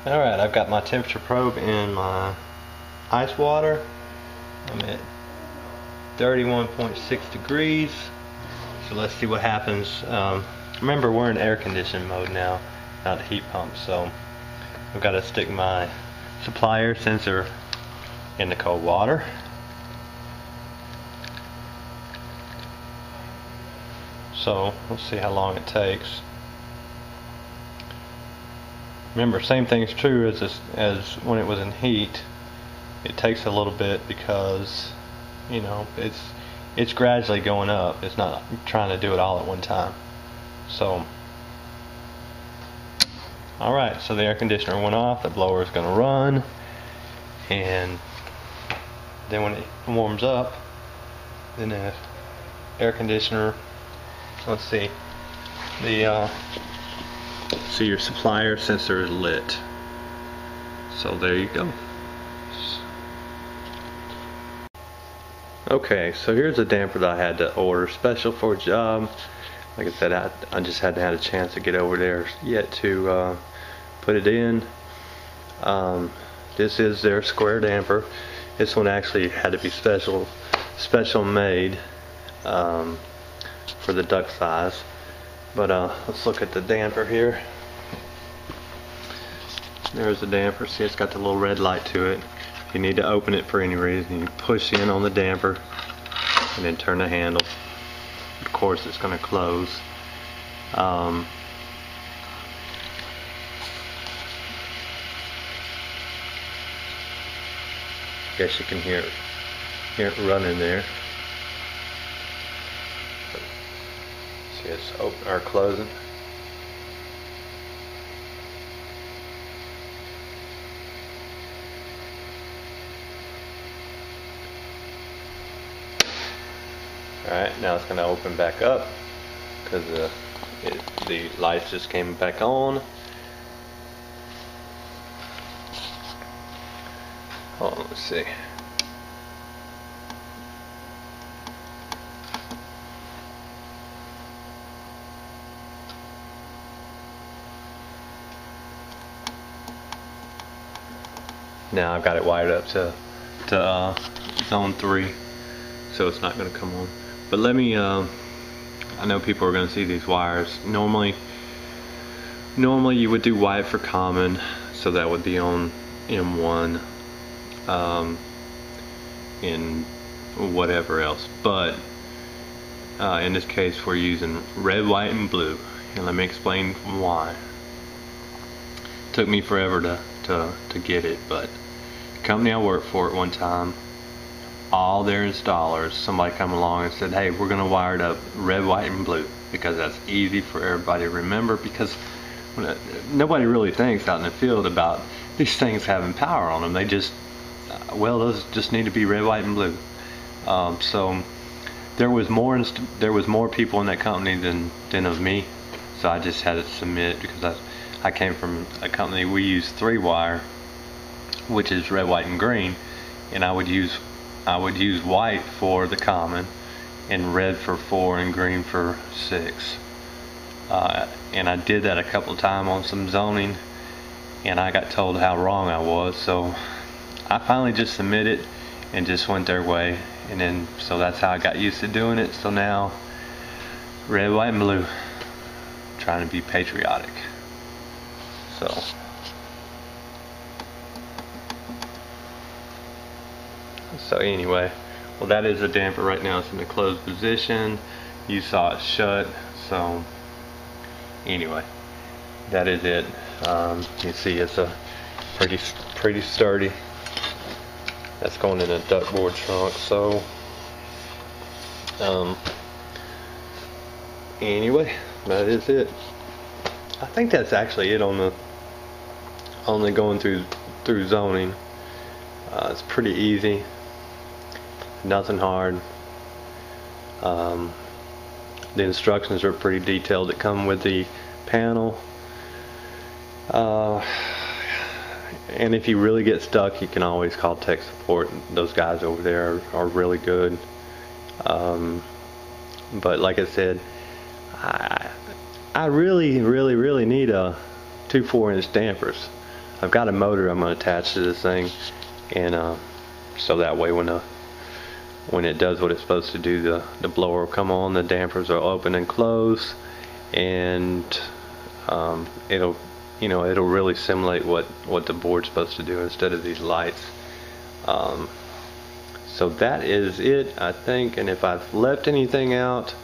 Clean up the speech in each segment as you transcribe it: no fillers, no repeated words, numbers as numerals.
Alright, I've got my temperature probe in my ice water. I'm at 31.6 degrees. So let's see what happens. Remember, we're in air conditioning mode now, not the heat pump. So I've got to stick my supply air sensor in the cold water. So let's see how long it takes. Remember, same thing's true as when it was in heat. It takes a little bit because, you know, it's gradually going up. It's not trying to do it all at one time. So, alright, so the air conditioner went off, the blower is going to run, and then when it warms up, then the air conditioner, let's see, so your supply air sensor is lit. So there you go. Okay, so here's a damper that I had to order special for a job. Like I said, I just hadn't had a chance to get over there yet to put it in. This is their square damper. This one actually had to be special made for the duct size. But let's look at the damper here. There's the damper. See, it's got the little red light to it. If you need to open it for any reason, you push in on the damper and then turn the handle. Of course, it's going to close. Guess you can hear it running there. See, it's open or closing. Alright, now it's going to open back up because the lights just came back on. Hold on, let's see. Now I've got it wired up to zone 3, so it's not going to come on. But let me, I know people are going to see these wires. Normally you would do white for common, so that would be on M1, and whatever else. But in this case, we're using red, white, and blue. And let me explain why. It took me forever to get it, but the company I worked for at one time, all their installers, somebody come along and said, hey, we're going to wire it up red, white, and blue because that's easy for everybody to remember, because nobody really thinks out in the field about these things having power on them. They just, well, those just need to be red, white, and blue. So there was more people in that company than of me, so I just had to submit because I came from a company, we use 3-wire, which is red, white, and green, and I would use white for the common, and red for 4, and green for 6. And I did that a couple of times on some zoning, and I got told how wrong I was, so I finally just submitted and just went their way, and then so that's how I got used to doing it. So now red, white, and blue, trying to be patriotic. So anyway, well, that is the damper right now. It's in the closed position. You saw it shut. So anyway, that is it. You see it's a pretty sturdy. That's going in a duckboard trunk. So anyway, that is it. I think that's actually it on the going through zoning. It's pretty easy, nothing hard. The instructions are pretty detailed that come with the panel. And if you really get stuck, you can always call tech support. Those guys over there are really good. But like I said, I really need a 2 4-inch dampers. I've got a motor I'm going to attach to this thing, and so that way when it does what it's supposed to do, the blower will come on, the dampers will open and close, and it'll really simulate what the board's supposed to do instead of these lights. So that is it, I think. And if I've left anything out,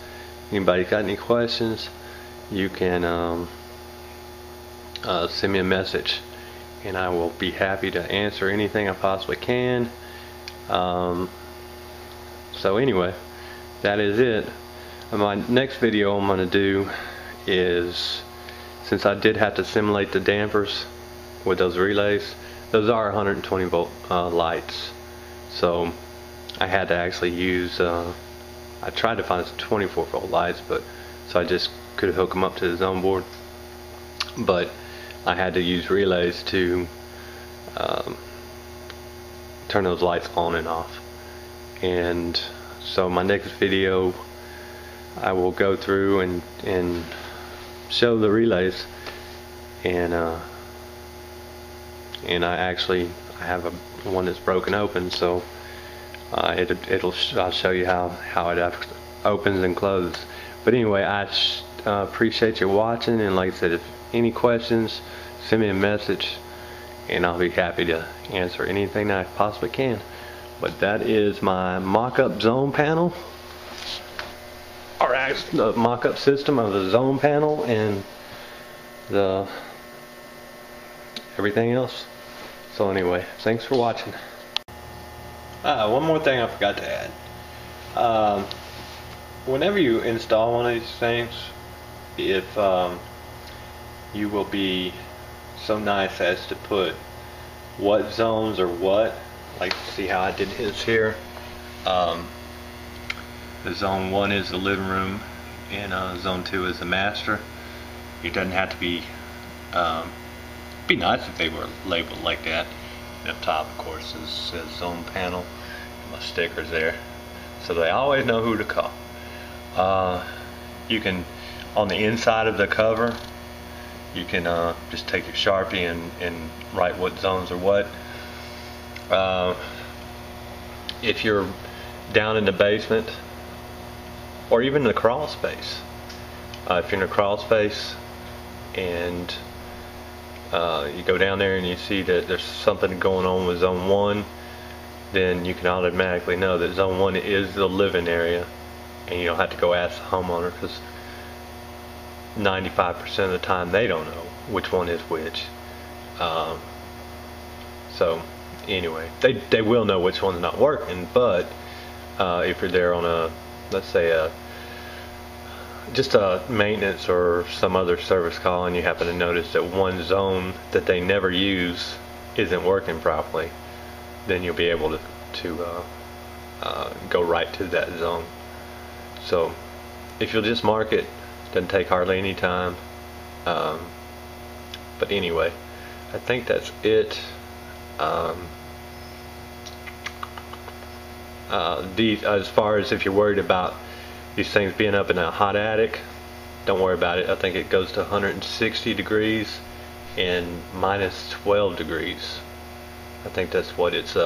anybody got any questions, you can send me a message, and I will be happy to answer anything I possibly can. So anyway, that is it. My next video I'm going to do is, since I did have to simulate the dampers with those relays, those are 120 volt lights, so I had to actually use, I tried to find some 24 volt lights, but so I just could hook them up to the zone board, but I had to use relays to turn those lights on and off. And so my next video I will go through and show the relays, and I have one that's broken open, so I'll show you how it opens and closes. But anyway, I appreciate you watching, and like I said, if any questions, send me a message, and I'll be happy to answer anything that I possibly can. But that is my mock-up zone panel, or the mock-up system of the zone panel and the everything else. So anyway, thanks for watching. One more thing I forgot to add. Whenever you install one of these things, if you will be so nice as to put what zones or what, like, see how I did his here. The zone 1 is the living room, and zone 2 is the master. It doesn't have to be, be nice if they were labeled like that. And up top, of course, says zone panel, and my stickers there, so they always know who to call. You can, on the inside of the cover, you can just take your Sharpie and write what zones are what. If you're down in the basement, or even in the crawl space, if you're in a crawl space and you go down there and you see that there's something going on with zone 1, then you can automatically know that zone 1 is the living area, and you don't have to go ask the homeowner, because 95% of the time they don't know which one is which. So anyway, they will know which one's not working, but if you're there on a, let's say just a maintenance or some other service call, and you happen to notice that one zone that they never use isn't working properly, then you'll be able to go right to that zone. So if you'll just mark it, doesn't take hardly any time. But anyway, I think that's it. As far as if you're worried about these things being up in a hot attic, don't worry about it. I think it goes to 160 degrees and minus 12 degrees. I think that's what its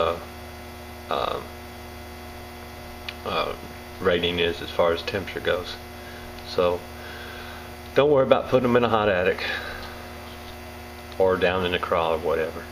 rating is as far as temperature goes. So don't worry about putting them in a hot attic or down in a crawl or whatever.